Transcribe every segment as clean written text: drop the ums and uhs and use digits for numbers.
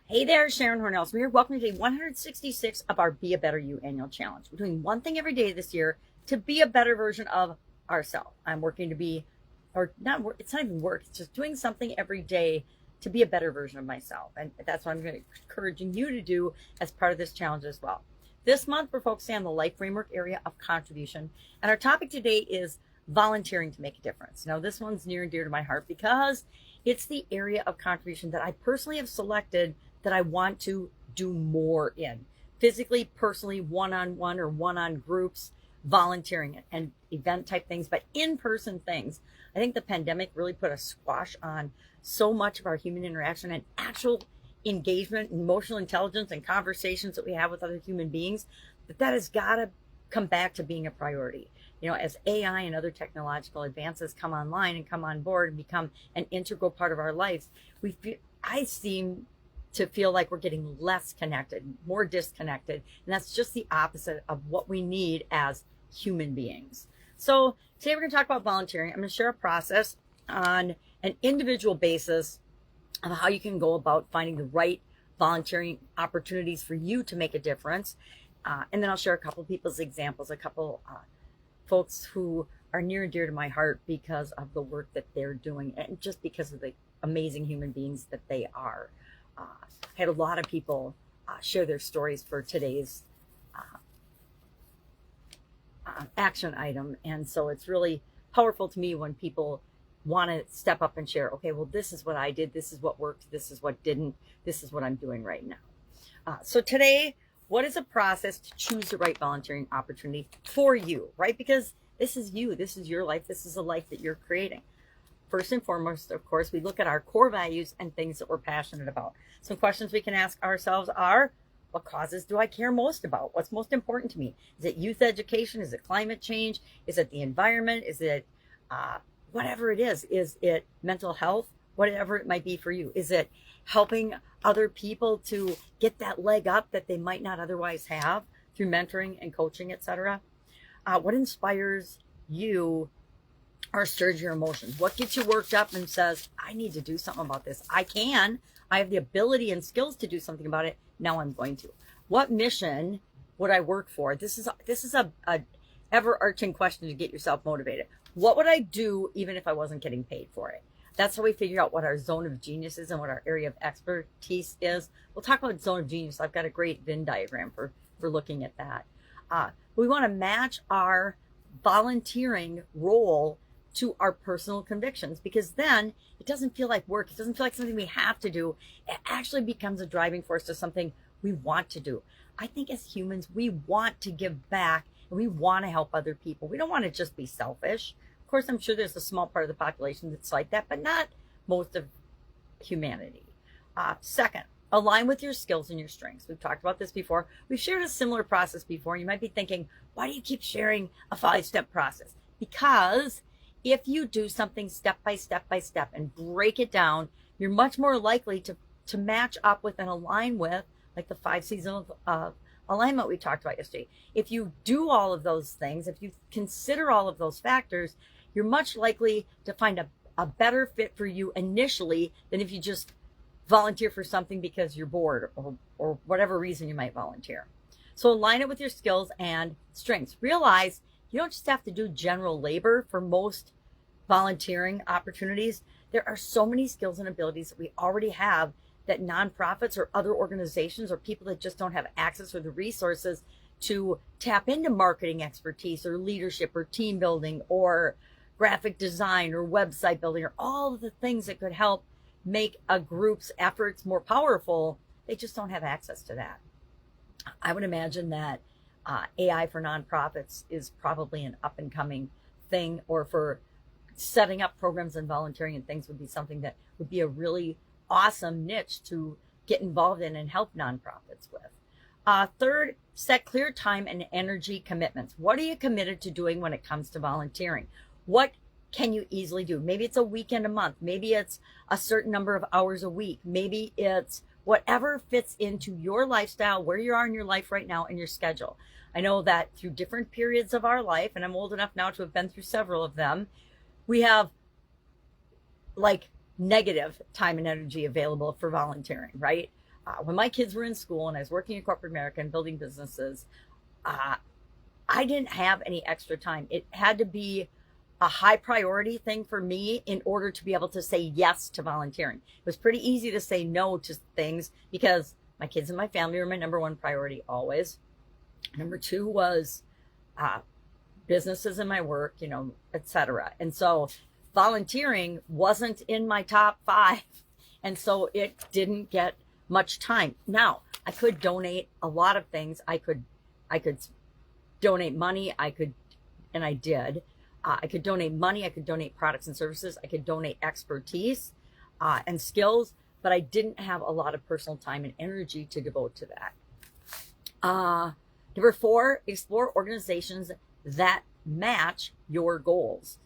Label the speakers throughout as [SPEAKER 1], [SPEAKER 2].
[SPEAKER 1] Hey there, Sharon Horne-Ellstrom here. Welcome to day 166 of our Be a Better You annual challenge. We're doing one thing every day this year to be a better version of ourselves. I'm working to be, or not work, it's not even work, it's just doing something every day to be a better version of myself. And that's what I'm going to encouraging you to do as part of this challenge as well. This month, we're focusing on the life framework area of contribution. And our topic today is volunteering to make a difference. Now, this one's near and dear to my heart because it's the area of contribution that I personally have selected that I want to do more in physically, personally, one-on-one or one-on groups, volunteering and event type things, but in-person things. I think the pandemic really put a squash on so much of our human interaction and actual engagement, emotional intelligence, and conversations that we have with other human beings, that has got to come back to being a priority. As AI and other technological advances come online and come on board and become an integral part of our lives, I seem to feel like we're getting less connected, more disconnected. And that's just the opposite of what we need as human beings. So today we're going to talk about volunteering. I'm going to share a process on an individual basis of how you can go about finding the right volunteering opportunities for you to make a difference. And then I'll share a couple of people's examples, a couple folks who are near and dear to my heart because of the work that they're doing and just because of the amazing human beings that they are. I had a lot of people share their stories for today's action item. And so it's really powerful to me when people want to step up and share, okay, well, this is what I did. This is what worked. This is what didn't. This is what I'm doing right now. So today, what is a process to choose the right volunteering opportunity for you, right? Because this is you. This is your life. This is a life that you're creating. First and foremost, of course, we look at our core values and things that we're passionate about. Some questions we can ask ourselves are, what causes do I care most about? What's most important to me? Is it youth education? Is it climate change? Is it the environment? Is it whatever it is? Is it mental health? Whatever it might be for you. Is it helping other people to get that leg up that they might not otherwise have through mentoring and coaching, etc.? What inspires you or stirs your emotions? What gets you worked up and says, I need to do something about this? I have the ability and skills to do something about it. Now I'm going to. What mission would I work for? This is a ever-arching question to get yourself motivated. What would I do even if I wasn't getting paid for it? That's how we figure out what our zone of genius is and what our area of expertise is. We'll talk about zone of genius. I've got a great Venn diagram for looking at that. We want to match our volunteering role to our personal convictions, because then it doesn't feel like work. It doesn't feel like something we have to do. It actually becomes a driving force to something we want to do. I think as humans, we want to give back and we want to help other people. We don't want to just be selfish. Of course, I'm sure there's a small part of the population that's like that, but not most of humanity. Second, align with your skills and your strengths. We've talked about this before. We've shared a similar process before. You might be thinking, why do you keep sharing a 5-step process? Because if you do something step by step by step and break it down, you're much more likely to match up with and align with, like the 5 seasons of alignment we talked about yesterday. If you do all of those things, if you consider all of those factors, you're much likely to find a better fit for you initially than if you just volunteer for something because you're bored or whatever reason you might volunteer. So align it with your skills and strengths. Realize you don't just have to do general labor for most volunteering opportunities. There are so many skills and abilities that we already have that nonprofits or other organizations or people that just don't have access or the resources to tap into marketing expertise or leadership or team building or graphic design or website building or all of the things that could help make a group's efforts more powerful. They just don't have access to that. I would imagine that AI for nonprofits is probably an up and coming thing, or for setting up programs and volunteering and things would be something that would be a really awesome niche to get involved in and help nonprofits with. Third, set clear time and energy commitments. What are you committed to doing when it comes to volunteering? What can you easily do? Maybe it's a weekend a month. Maybe it's a certain number of hours a week. Maybe it's whatever fits into your lifestyle, where you are in your life right now, and your schedule. I know that through different periods of our life, and I'm old enough now to have been through several of them, we have like negative time and energy available for volunteering, right? When my kids were in school and I was working in corporate America and building businesses, I didn't have any extra time. It had to be a high priority thing for me in order to be able to say yes to volunteering. It was pretty easy to say no to things because my kids and my family were my number one priority always. Number two was businesses and my work, etc. And so volunteering wasn't in my top 5. And so it didn't get much time. Now, I could donate a lot of things. I could donate money. And I did. I could donate money. I could donate products and services. I could donate expertise and skills, but I didn't have a lot of personal time and energy to devote to that. Number 4, explore organizations that match your goals.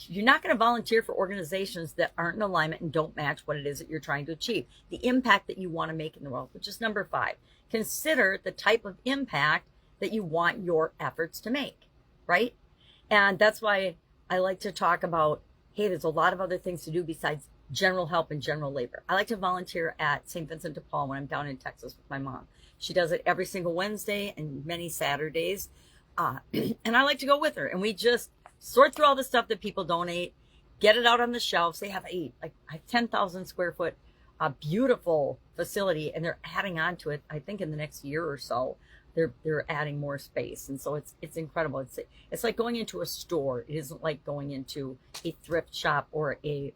[SPEAKER 1] You're not going to volunteer for organizations that aren't in alignment and don't match what it is that you're trying to achieve, the impact that you want to make in the world, which is number 5. Consider the type of impact that you want your efforts to make, right? And that's why I like to talk about, hey, there's a lot of other things to do besides general help and general labor. I like to volunteer at St. Vincent de Paul when I'm down in Texas with my mom. She does it every single Wednesday and many Saturdays. And I like to go with her. And we just sort through all the stuff that people donate, get it out on the shelves. They have a 10,000 square foot beautiful facility, and they're adding on to it, I think, in the next year or so. They're adding more space, and so it's incredible. It's like going into a store. It isn't like going into a thrift shop or a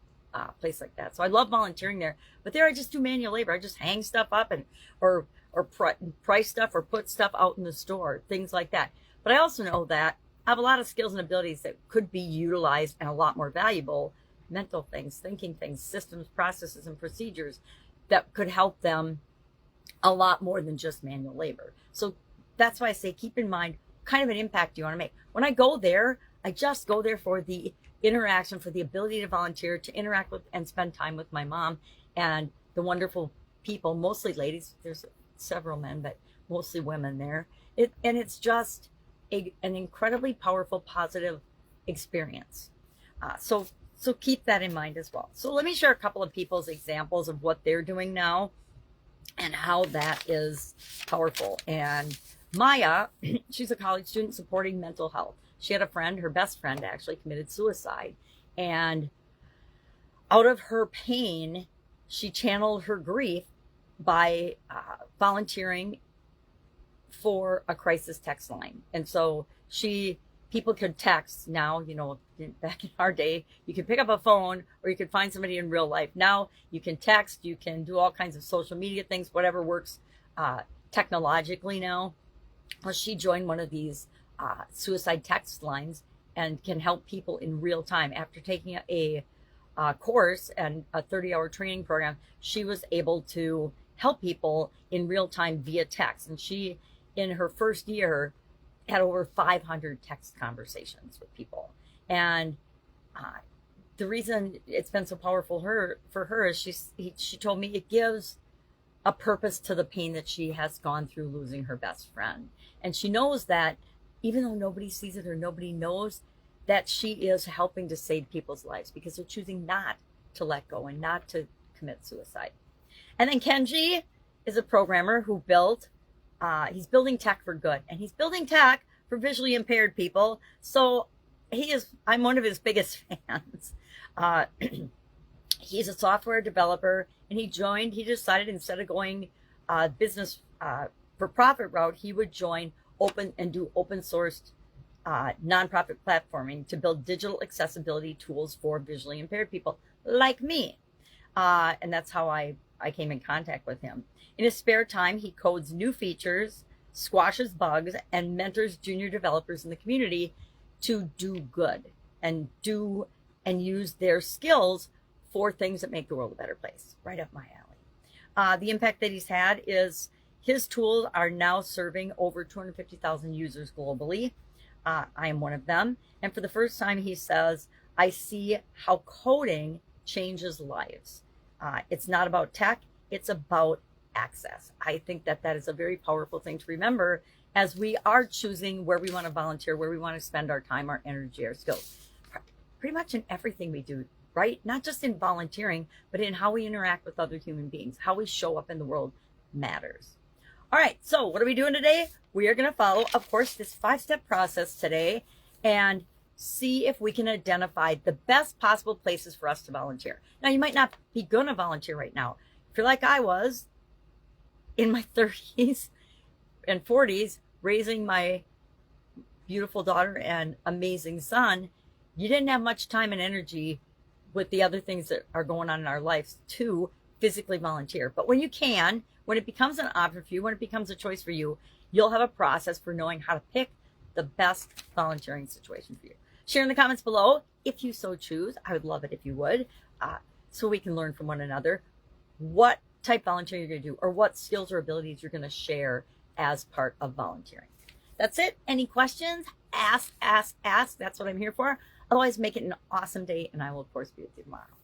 [SPEAKER 1] place like that. So I love volunteering there, but there I just do manual labor. I just hang stuff up or price stuff or put stuff out in the store, things like that. But I also know that I have a lot of skills and abilities that could be utilized and a lot more valuable, mental things, thinking things, systems, processes, and procedures that could help them a lot more than just manual labor. So that's why I say keep in mind what kind of an impact you want to make. When I go there, I just go there for the interaction, for the ability to volunteer, to interact with and spend time with my mom and the wonderful people, mostly ladies. There's several men, but mostly women there. And it's just an incredibly powerful, positive experience. So keep that in mind as well. So let me share a couple of people's examples of what they're doing now and how that is powerful. And Maya, she's a college student supporting mental health. She had a friend, her best friend actually, committed suicide. And out of her pain, she channeled her grief by volunteering for a crisis text line. And so people could text now, back in our day, you could pick up a phone or you could find somebody in real life. Now you can text, you can do all kinds of social media things, whatever works technologically now. Well, she joined one of these suicide text lines and can help people in real time. After taking a course and a 30-hour training program, she was able to help people in real time via text. And she, in her first year, had over 500 text conversations with people. And the reason it's been so powerful for her is she told me it gives a purpose to the pain that she has gone through losing her best friend. And she knows that even though nobody sees it or nobody knows, that she is helping to save people's lives because they're choosing not to let go and not to commit suicide. And then Kenji is a programmer who he's building tech for good, and he's building tech for visually impaired people. So I'm one of his biggest fans. He's a software developer, and he decided instead of going business for profit route, he would join open sourced nonprofit platforming to build digital accessibility tools for visually impaired people like me. And that's how I came in contact with him. In his spare time, he codes new features, squashes bugs, and mentors junior developers in the community to do good and use their skills for things that make the world a better place. Right up my alley. The impact that he's had is his tools are now serving over 250,000 users globally. I am one of them. And for the first time, he says, I see how coding changes lives. It's not about tech, it's about access. I think that is a very powerful thing to remember as we are choosing where we want to volunteer, where we want to spend our time, our energy, our skills. Pretty much in everything we do right? Not just in volunteering, but in how we interact with other human beings, how we show up in the world matters. All right, so what are we doing today? We are going to follow, of course, this 5-step process today and see if we can identify the best possible places for us to volunteer. Now, you might not be going to volunteer right now. If you're like I was in my 30s and 40s, raising my beautiful daughter and amazing son, you didn't have much time and energy with the other things that are going on in our lives to physically volunteer. But when you can, when it becomes an option for you, when it becomes a choice for you, you'll have a process for knowing how to pick the best volunteering situation for you. Share in the comments below if you so choose. I would love it if you would, so we can learn from one another what type of volunteering you're going to do or what skills or abilities you're going to share as part of volunteering. That's it. Any questions? Ask. That's what I'm here for. Otherwise, make it an awesome day, and I will, of course, be with you tomorrow.